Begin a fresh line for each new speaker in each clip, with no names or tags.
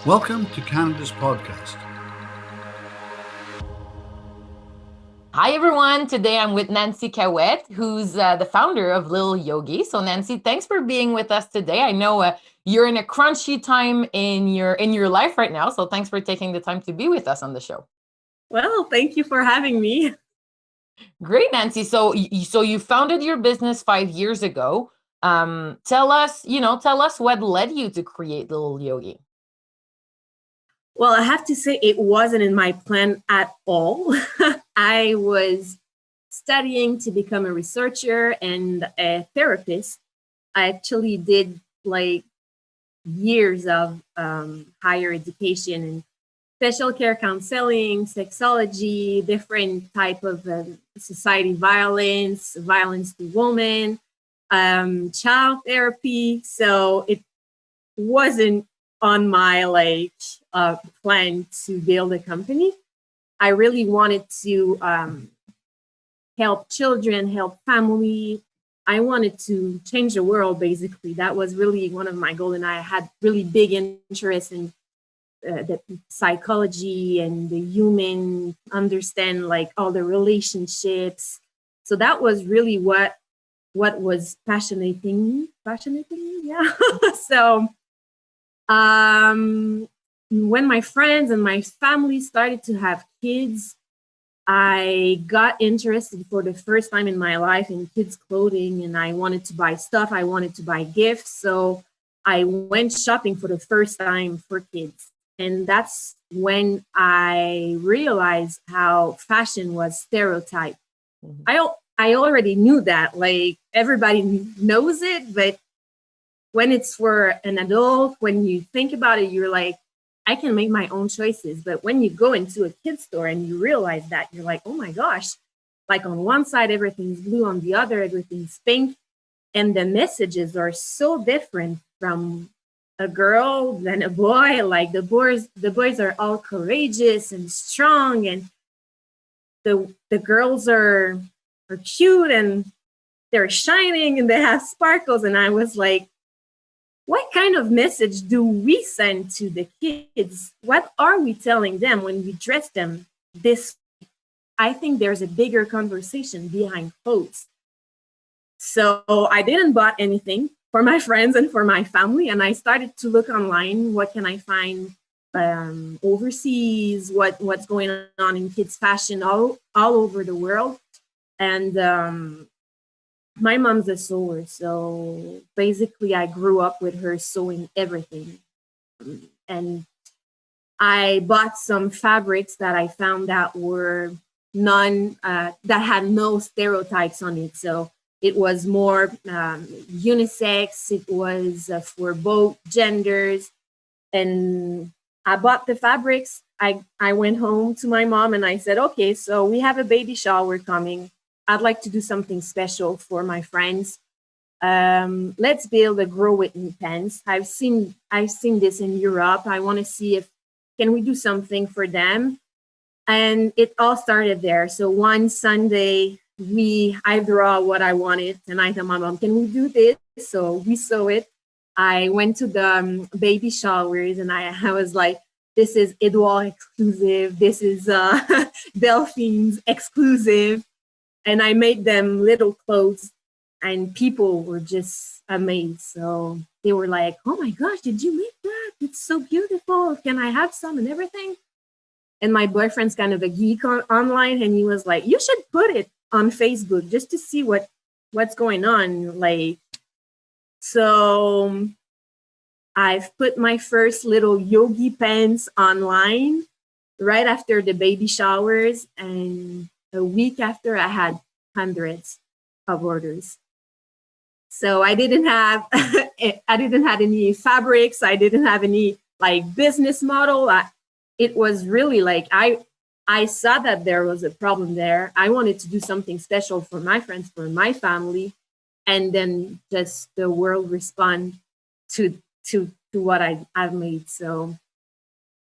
Welcome to Canada's podcast.
Hi, everyone. Today I'm with Nancy Caouette, who's the founder of Little Yogi. So, Nancy, thanks for being with us today. I know you're in a crunchy time in your life right now, so thanks for taking the time to be with us on the show.
Well, thank you for having me.
Great, Nancy. So you founded your business 5 years ago. Tell us what led you to create Little Yogi.
Well, I have to say it wasn't in my plan at all. I was studying to become a researcher and a therapist. I actually did like years of higher education and special care counseling, sexology, different type of society violence, violence to women, child therapy. So it wasn't on my plan to build a company. I really wanted to help children, help family. I wanted to change the world, basically. That was really one of my goals. And I had really big interest in the psychology and the human, understand like all the relationships. So that was really what was passionating me. Yeah. So when my friends and my family started to have kids, I got interested for the first time in my life in kids' clothing, and I wanted to buy stuff. I wanted to buy gifts. So I went shopping for the first time for kids. And that's when I realized how fashion was stereotyped. Mm-hmm. I already knew that, like everybody knows it, but when it's for an adult, when you think about it, you're like, I can make my own choices. But when you go into a kid's store and you realize that, you're like, oh my gosh, like on one side, everything's blue, on the other, everything's pink. And the messages are so different from a girl than a boy. Like the boys are all courageous and strong, and the girls are cute and they're shining and they have sparkles. And I was like, what kind of message do we send to the kids? What are we telling them when we dress them this way? I think there's a bigger conversation behind clothes. So I didn't buy anything for my friends and for my family. And I started to look online. What can I find overseas? What's going on in kids fashion all over the world? And my mom's a sewer, so basically I grew up with her sewing everything. And I bought some fabrics that I found that were that had no stereotypes on it. So it was more unisex. It was for both genders. And I bought the fabrics. I went home to my mom and I said, okay, so we have a baby shower coming. I'd like to do something special for my friends. Let's build a grow with me pants. I've seen this in Europe. I want to see if can we do something for them. And it all started there. So one Sunday, I draw what I wanted, and I told my mom, "Can we do this?" So we sew it. I went to the baby showers, and I was like, "This is Edouard exclusive. This is Delphine's exclusive." And I made them little clothes, and people were just amazed. So they were like, oh my gosh, did you make that? It's so beautiful. Can I have some and everything? And my boyfriend's kind of a geek online, and he was like, you should put it on Facebook just to see what's going on. Like, so I've put my first little yogi pants online right after the baby showers, and a week after, I had hundreds of orders. So I didn't have any fabrics. I didn't have any like business model. It was really like I saw that there was a problem there. I wanted to do something special for my friends, for my family, and then just the world respond to what I've made. So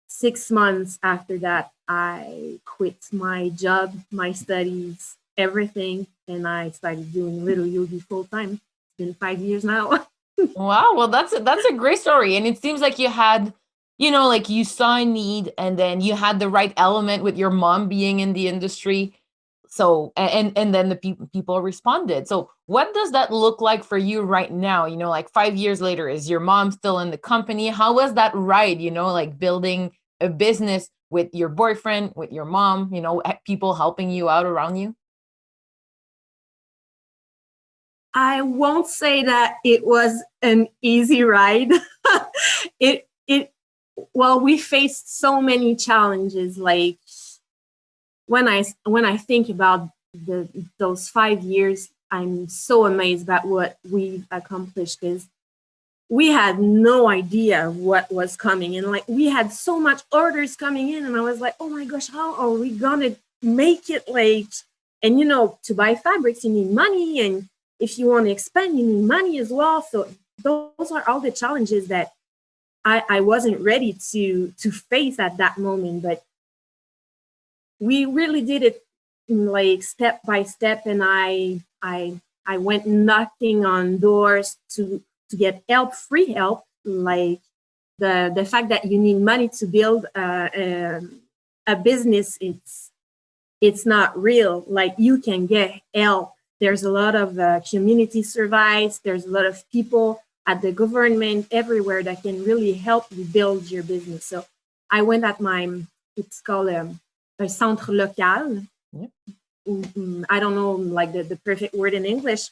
6 months after that, I quit my job, my studies, everything, and I started doing Little Yogi full time. It's been 5 years now.
Wow, well, that's a great story, and it seems like you had like you saw a need and then you had the right element with your mom being in the industry. So, and then the people responded. So what does that look like for you right now? Like 5 years later, is your mom still in the company? How was that ride, like building a business with your boyfriend, with your mom, people helping you out around you?
I won't say that it was an easy ride. Well, we faced so many challenges. Like when I think about those 5 years, I'm so amazed at what we've accomplished, because we had no idea what was coming. And like we had so much orders coming in, and I was like, oh my gosh, how are we gonna make it? Like, and to buy fabrics, you need money. And if you want to expand, you need money as well. So those are all the challenges that I wasn't ready to face at that moment. But we really did it like step by step. And I went knocking on doors to get help, free help. Like the fact that you need money to build a business, it's not real. Like you can get help. There's a lot of community service. There's a lot of people at the government everywhere that can really help you build your business. So I went at it's called a centre local.
Yep.
I don't know like the perfect word in English.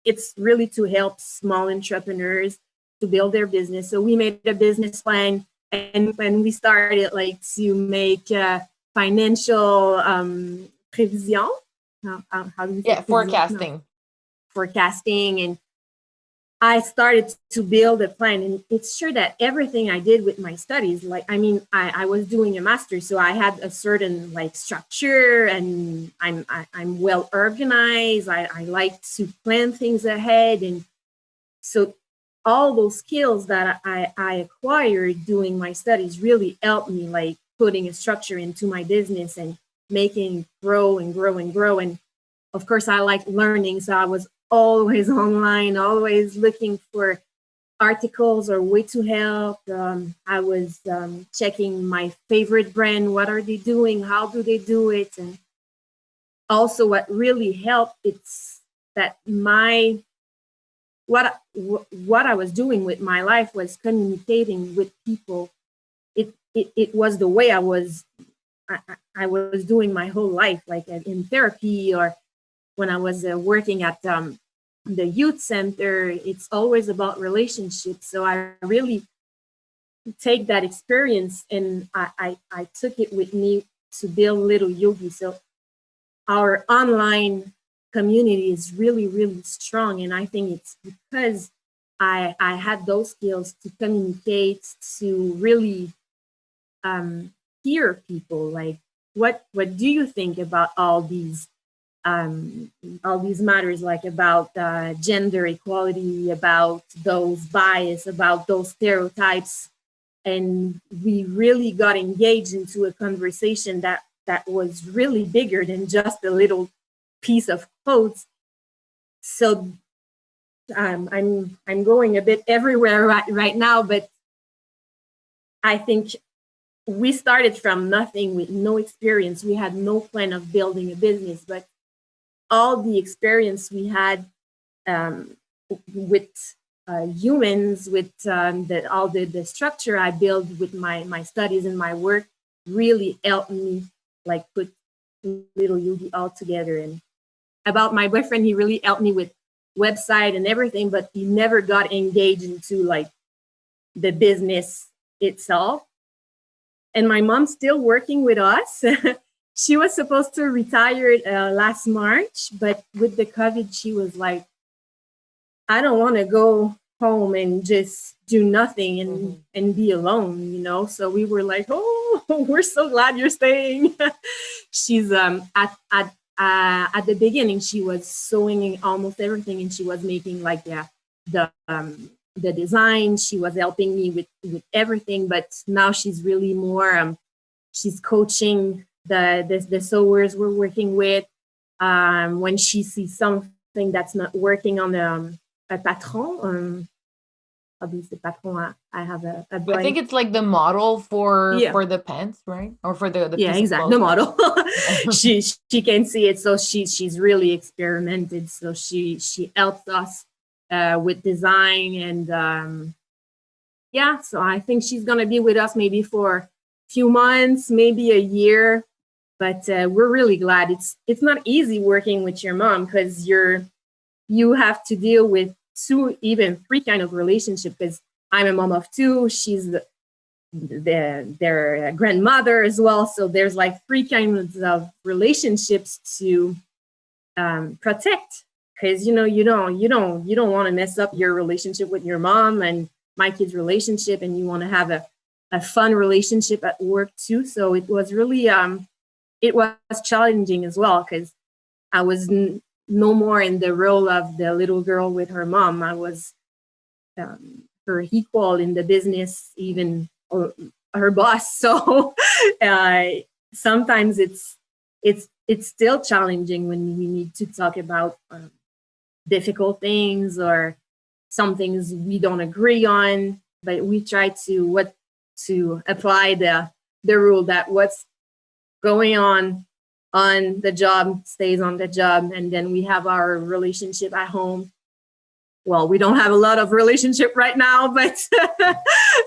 It's really to help small entrepreneurs to build their business. So we made a business plan, and when we started like to make financial prévision. How do you say
Yeah, forecasting.
No. Forecasting. And I started to build a plan. And it's sure that everything I did with my studies, like, I mean, I was doing a master, so I had a certain like structure, and I'm well organized. I like to plan things ahead. And so all those skills that I acquired doing my studies really helped me, like putting a structure into my business and making it grow and grow and grow. And of course, I like learning. So I was always online, always looking for articles or way to help. I was checking my favorite brand. What are they doing? How do they do it? And also what really helped, it's that what I was doing with my life was communicating with people. It was the way I was doing my whole life, like in therapy, or when I was working at the youth center. It's always about relationships. So I really take that experience, and I took it with me to build Little Yogi. So our online community is really, really strong. And I think it's because I had those skills to communicate, to really hear people. Like, what do you think about all these matters, like about gender equality, about those bias, about those stereotypes? And we really got engaged into a conversation that was really bigger than just a little piece of clothes. So I'm going a bit everywhere right now, but I think we started from nothing with no experience. We had no plan of building a business, but all the experience we had with humans, with all the structure I built with my studies and my work, really helped me like put Little Yogi all together. And about my boyfriend, he really helped me with website and everything, but he never got engaged into like the business itself. And my mom's still working with us. She was supposed to retire last March, but with the COVID, she was like, I don't want to go home and just do nothing and be alone, So we were like, oh, we're so glad you're staying. She's at the beginning, she was sewing almost everything, and she was making like the design. She was helping me with everything, but now she's really more. She's coaching the sewers we're working with. When she sees something that's not working on a patron, obviously patron. I have a boy.
I think it's like the model for
Yeah.
the pants, right? Or for the
Yeah,
piece of
exactly. The
clothes.
model. she can see it, so she's really experimented. So she helps us with design, and yeah. So I think she's gonna be with us maybe for a few months, maybe a year. But we're really glad. It's not easy working with your mom, because you have to deal with two, even three kind of relationship, because I'm a mom of two. She's their grandmother as well. So there's like three kinds of relationships to protect, because you don't want to mess up your relationship with your mom and my kid's relationship, and you want to have a fun relationship at work too. So it was really it was challenging as well, because I was no more in the role of the little girl with her mom. I was her equal in the business, even her boss. So sometimes it's still challenging when we need to talk about difficult things or some things we don't agree on. But we try to apply the rule that what's going on the job stays on the job, and then we have our relationship at home. Well, we don't have a lot of relationship right now, but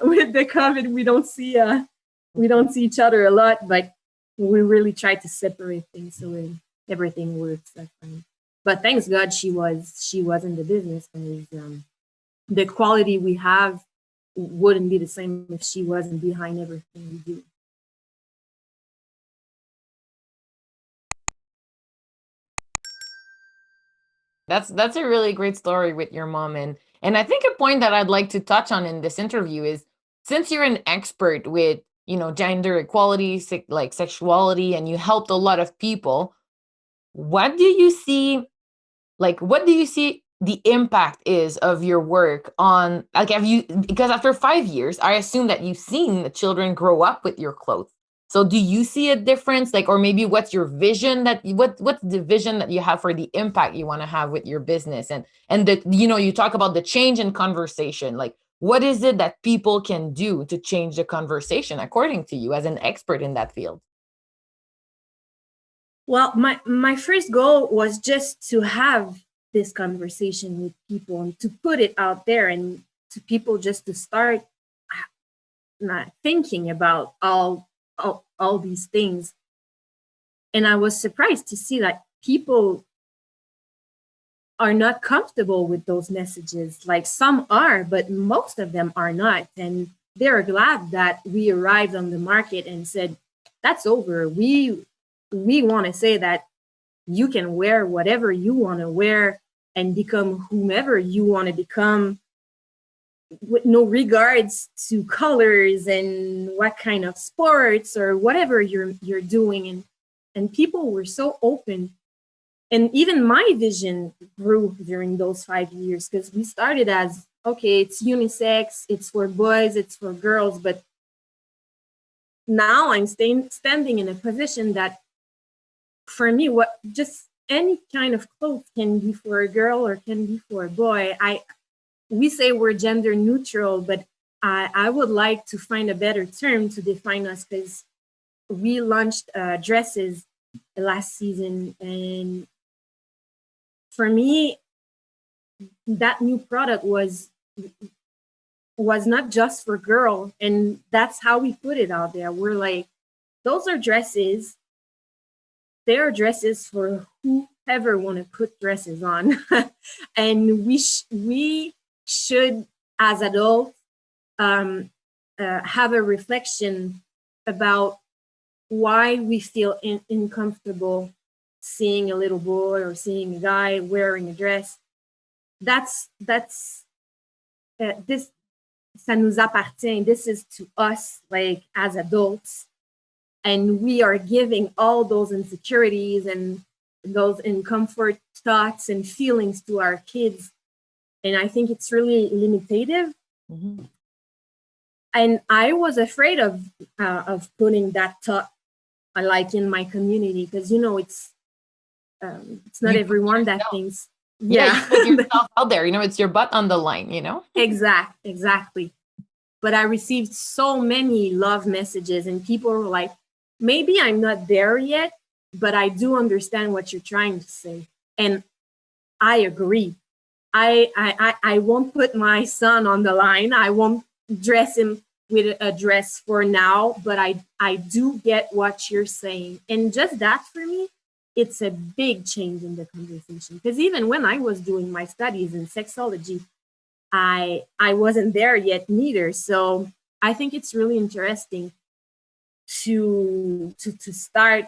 with the COVID, we don't see each other a lot. But we really try to separate things so everything works. But thanks God, she was in the business, because the quality we have wouldn't be the same if she wasn't behind everything we do.
That's a really great story with your mom, and I think a point that I'd like to touch on in this interview is, since you're an expert with gender equality, like sexuality, and you helped a lot of people, what do you see the impact is of your work on, like, because after 5 years, I assume that you've seen the children grow up with your clothes. So do you see a difference, like, or maybe what's your vision what's the vision that you have for the impact you want to have with your business, and that, you talk about the change in conversation, like, what is it that people can do to change the conversation according to you as an expert in that field?
Well, my first goal was just to have this conversation with people and to put it out there, and to people just to start not thinking about all these things. And I was surprised to see that people are not comfortable with those messages. Like, some are, but most of them are not. And they're glad that we arrived on the market and said, that's over. We want to say that you can wear whatever you want to wear and become whomever you want to become, with no regards to colors and what kind of sports or whatever you're doing. And people were so open. And even my vision grew during those 5 years, because we started as, okay, it's unisex, it's for boys, it's for girls. But now I'm standing in a position that, for me, what just any kind of clothes can be for a girl or can be for a boy. We say we're gender neutral, but I would like to find a better term to define us, because we launched dresses last season, and for me, that new product was not just for girl, and that's how we put it out there. We're like, those are dresses. They are dresses for whoever want to put dresses on, and we should, as adults, have a reflection about why we feel uncomfortable seeing a little boy or seeing a guy wearing a dress. That's this, ça nous appartient. This is to us, like, as adults, and we are giving all those insecurities and those uncomfort thoughts and feelings to our kids. And I think it's really limitative.
Mm-hmm.
And I was afraid of putting that thought, like, in my community, because it's not everyone that thinks
Yeah, you
Yeah.
put yourself out there, it's your butt on the line,
Exactly. But I received so many love messages, and people were like, maybe I'm not there yet, but I do understand what you're trying to say. And I agree. I won't put my son on the line. I won't dress him with a dress for now, but I do get what you're saying. And just that for me, it's a big change in the conversation. Because even when I was doing my studies in sexology, I wasn't there yet neither. So I think it's really interesting to start,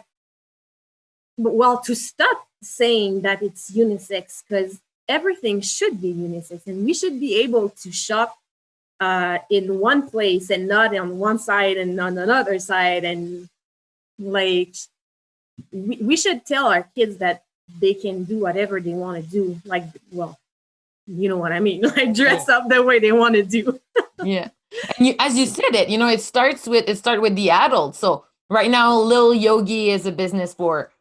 well, to stop saying that it's unisex, because everything should be unisex, and we should be able to shop in one place and not on one side and on another side. And like, we should tell our kids that they can do whatever they want to do. Like, well, you know what I mean? Like, dress up the way they want to do.
Yeah. And as you said it, it starts with the adults. So right now, Little Yogi is a business for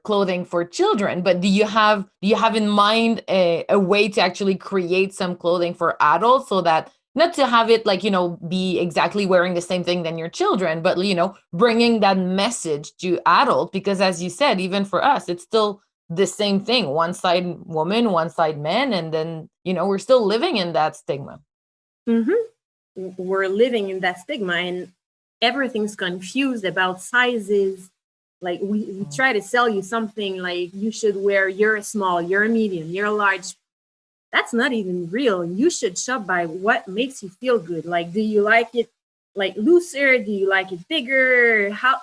clothing for children. But do you have in mind a way to actually create some clothing for adults, so that not to have it like, be exactly wearing the same thing than your children, but bringing that message to adults? Because as you said, even for us, it's still the same thing. One side woman, one side men, and then we're still living in that stigma.
We're living in that stigma, and everything's confused about sizes. Like, we try to sell you something like you should wear, you're a small, you're a medium, you're a large. That's not even real. You should shop by what makes you feel good. Like, do you like it like looser? Do you like it bigger? How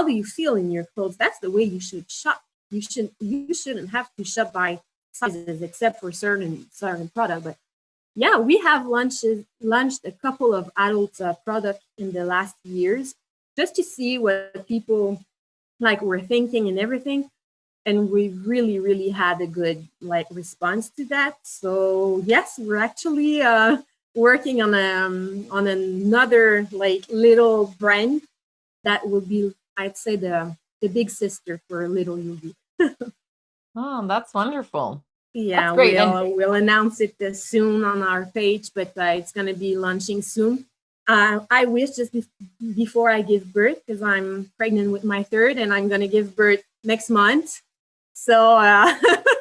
do you feel in your clothes? That's the way you should shop. You shouldn't have to shop by sizes, except for certain product. But yeah, we have launched a couple of adult products in the last years, just to see what people like were thinking and everything. And we really, really had a good like response to that. So yes, we're actually working on another like little brand that will be, I'd say, the big sister for Little Yogi.
Oh, that's wonderful. That's
Yeah,
great. And
we'll announce it soon on our page, but it's going to be launching soon. I wish just before I give birth, because I'm pregnant with my third, and I'm going to give birth next month. So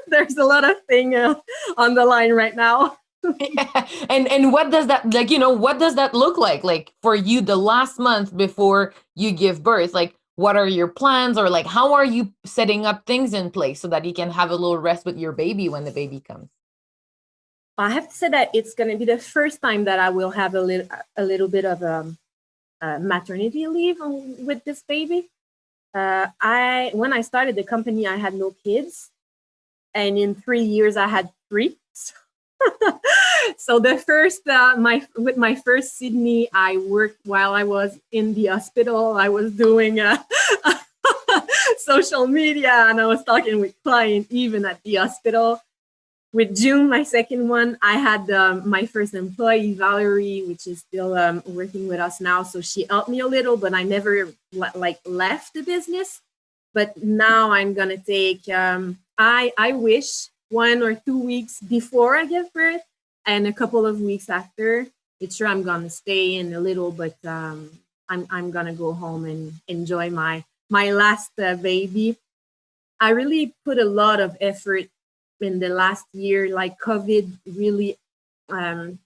there's a lot of thing on the line right now.
yeah. And what does that, like, what does that look like for you the last month before you give birth? Like, what are your plans, or like how are you setting up things in place so that you can have a little rest with your baby when the baby comes?
I have to say that it's going to be the first time that I will have a little bit of maternity leave with this baby. When I started the company, I had no kids, and in 3 years I had three. So the first with my first Sydney, I worked while I was in the hospital. I was doing social media, and I was talking with clients even at the hospital. With June, my second one, I had my first employee, Valerie, which is still working with us now. So she helped me a little, but I never left the business. But now I'm gonna take. I wish 1 or 2 weeks before I give birth, and a couple of weeks after. It's sure I'm gonna stay in a little, but I'm gonna go home and enjoy my last baby. I really put a lot of effort in the last year. Like, COVID really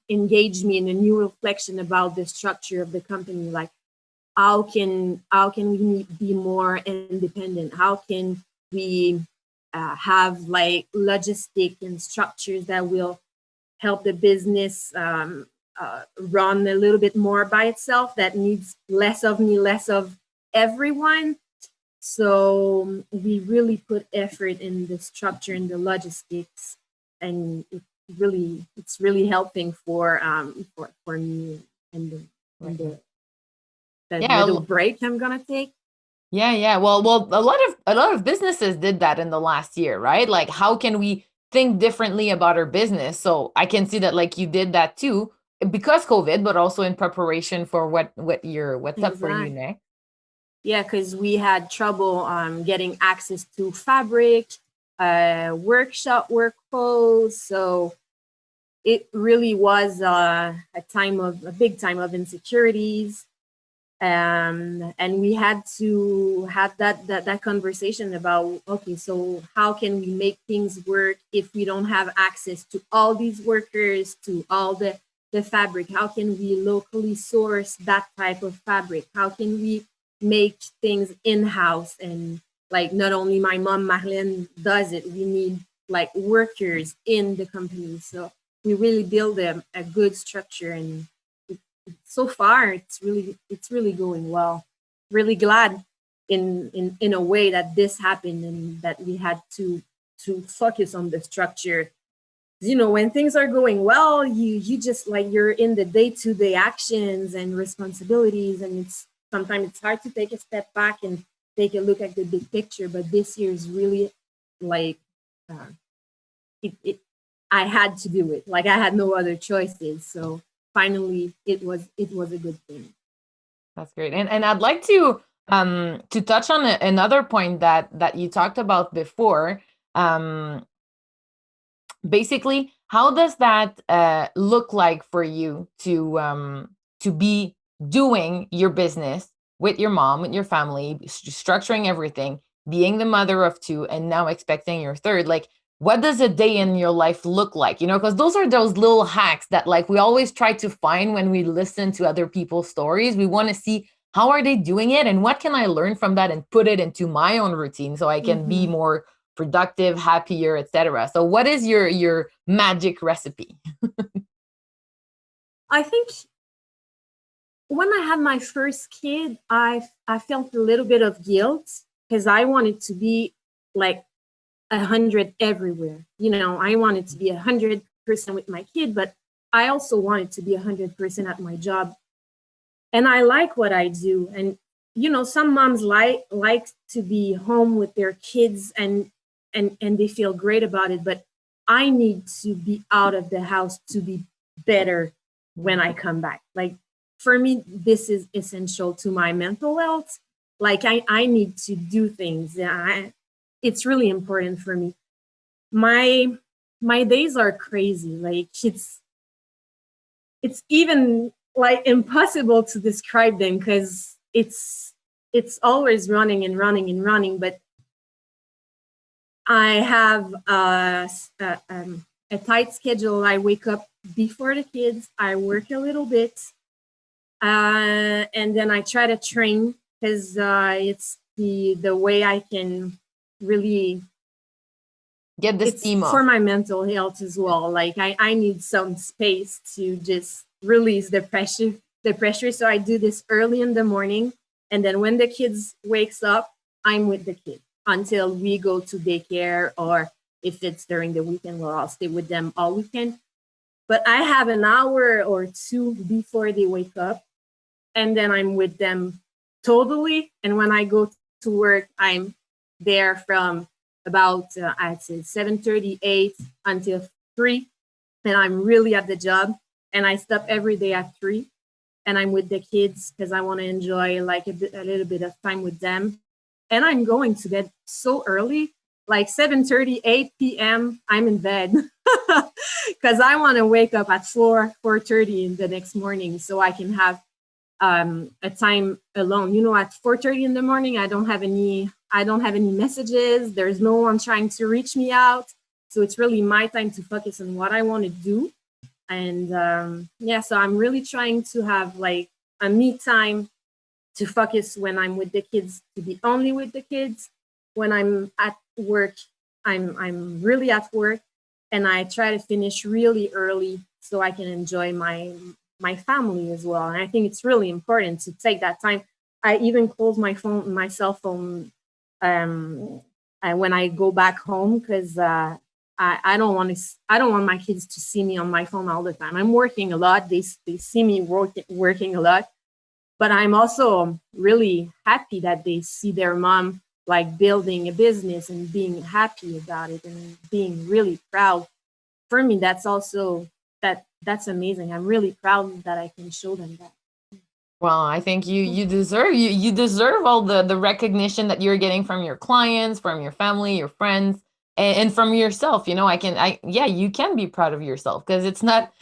engaged me in a new reflection about the structure of the company. Like, how can we be more independent? How can we have like logistic and structures that will help the business run a little bit more by itself, that needs less of me, less of everyone. So we really put effort in the structure and the logistics, and it's really helping for me, and the
Yeah.
little break I'm gonna take.
Yeah. Well, a lot of businesses did that in the last year, right? Like, how can we think differently about our business? So I can see that, like, you did that too, because COVID, but also in preparation for what's up for you
Exactly.
next.
Yeah, because we had trouble getting access to fabric. workshop work clothes. So it really was a big time of insecurities. And we had to have that conversation about, okay, so how can we make things work if we don't have access to all these workers, to all the fabric? How can we locally source that type of fabric? How can we make things in-house? And like, not only my mom Marlene does it, we need like workers in the company. So we really build a good structure, and so far it's really going well. Really glad in a way that this happened and that we had to focus on the structure. You know, when things are going well, you just like, you're in the day-to-day actions and responsibilities, and it's sometimes it's hard to take a step back and take a look at the big picture. But this year is really like, it I had to do it. Like, I had no other choices. So finally it was a good thing.
That's great. And I'd like to touch on another point that you talked about before. Basically, how does that look like for you to be doing your business with your mom, with your family, structuring everything, being the mother of two, and now expecting your third? Like, what does a day in your life look like? You know, because those are those little hacks that like we always try to find when we listen to other people's stories. We want to see how are they doing it and what can I learn from that and put it into my own routine so I can be more productive, happier, etc. So what is your magic recipe?
I think when I had my first kid, I felt a little bit of guilt because I wanted to be like 100 everywhere. You know, I wanted to be 100% with my kid, but I also wanted to be 100% at my job. And I like what I do. And you know, some moms like to be home with their kids and they feel great about it, but I need to be out of the house to be better when I come back. Like, for me, this is essential to my mental health. Like, I need to do things. It's really important for me. My days are crazy. Like, it's even like impossible to describe them because it's always running and running and running. But I have a tight schedule. I wake up before the kids. I work a little bit, and then I try to train because it's the way I can really
get the steam off.
For my mental health as well. Like, I need some space to just release the pressure. So I do this early in the morning, and then when the kids wakes up, I'm with the kids until we go to daycare, or if it's during the weekend, well, I'll stay with them all weekend. But I have an hour or two before they wake up, and then I'm with them totally. And when I go to work, I'm there from about I'd say 7:38 until 3, and I'm really at the job. And I stop every day at 3, and I'm with the kids because I want to enjoy like a little bit of time with them. And I'm going to bed so early, like 7:38 p.m. I'm in bed because I want to wake up at 4:30 in the next morning so I can have a time alone. You know, at 4:30 in the morning, I don't have any messages. There's no one trying to reach me out. So it's really my time to focus on what I want to do. And so I'm really trying to have like a me time to focus when I'm with the kids, to be only with the kids. When I'm at work, I'm really at work, and I try to finish really early so I can enjoy my family as well. And I think it's really important to take that time. I even close my cell phone when I go back home because I don't want my kids to see me on my phone all the time. I'm working a lot. They see me working a lot, but I'm also really happy that they see their mom like building a business and being happy about it and being really proud. For me, that's also that's amazing. I'm really proud that I can show them that.
Well, I think you deserve all the recognition that you're getting from your clients, from your family, your friends. and from yourself, you know, you can be proud of yourself, because it's not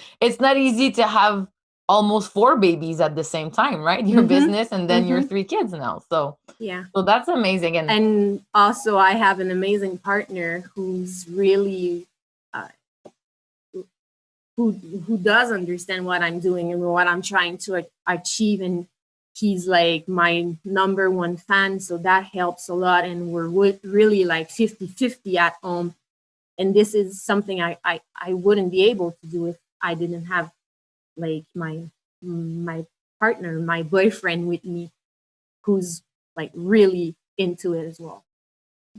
easy to have almost 4 babies at the same time, right? Your business and then your 3 kids now. So
Yeah.
so that's amazing.
And also, I have an amazing partner who's really uh, who does understand what I'm doing and what I'm trying to achieve, and he's like my number one fan, so that helps a lot. And we're really like 50-50 at home, and this is something I wouldn't be able to do if I didn't have like my partner, my boyfriend with me, who's like really into it as well.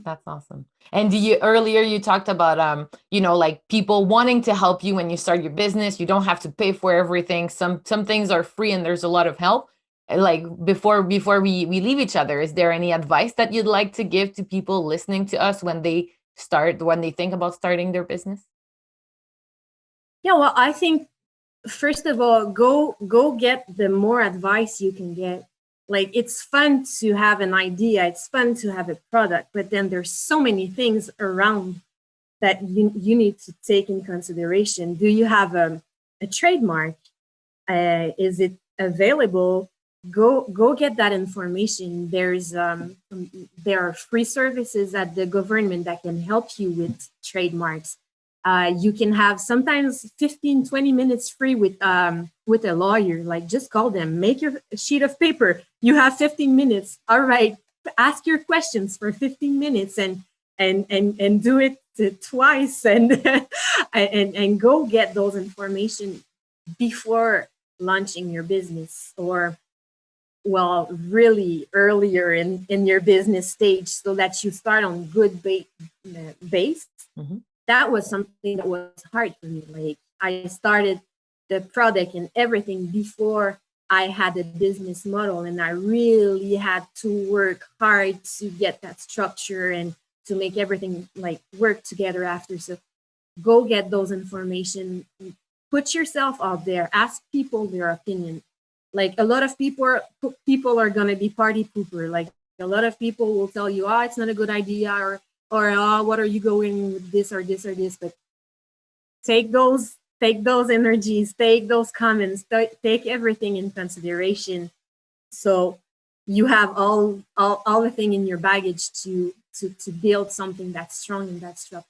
That's awesome. And earlier you talked about like people wanting to help you when you start your business. You don't have to pay for everything. Some things are free and there's a lot of help. Like before we leave each other, is there any advice that you'd like to give to people listening to us when they think about starting their business?
Yeah, well, I think first of all, go get the more advice you can get. Like, it's fun to have an idea, it's fun to have a product, but then there's so many things around that you need to take in consideration. Do you have a trademark? Is it available? Go get that information. There are free services at the government that can help you with trademarks. You can have sometimes 15-20 minutes free with a lawyer. Like, just call them, make your sheet of paper, you have 15 minutes, all right, ask your questions for 15 minutes and do it twice, and and go get those information before launching your business, or well, really earlier in your business stage, so that you start on good base. That was something that was hard for me. Like, I started the product and everything before I had a business model, and I really had to work hard to get that structure and to make everything like work together after. So go get those information, put yourself out there, ask people their opinion. Like, a lot of people are going to be party pooper. Like, a lot of people will tell you, oh, it's not a good idea, or oh, what are you going with this or this or this? But take those energies, take those comments, take everything in consideration, so you have all the thing in your baggage to build something that's strong and that's structured.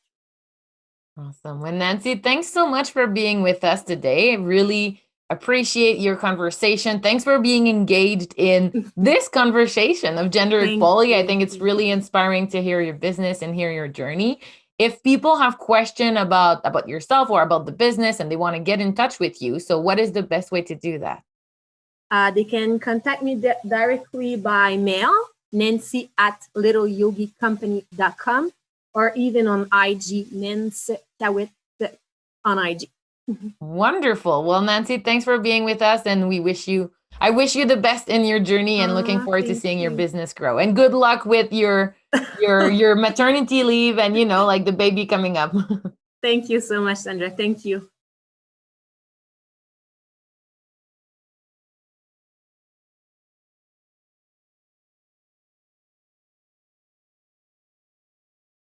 Awesome. Well, Nancy, thanks so much for being with us today. I really appreciate your conversation. Thanks for being engaged in this conversation of gender equality. I think it's really inspiring to hear your business and hear your journey. If people have questions about yourself or about the business and they want to get in touch with you, so what is the best way to do that?
They can contact me directly by mail, Nancy@littleyogicompany.com, or even on IG, Nancy Caouette on IG.
Wonderful. Well, Nancy, thanks for being with us, and I wish you the best in your journey, and looking forward to seeing your business grow. And good luck with your maternity leave and like the baby coming up.
Thank you so much, Sandra. Thank you.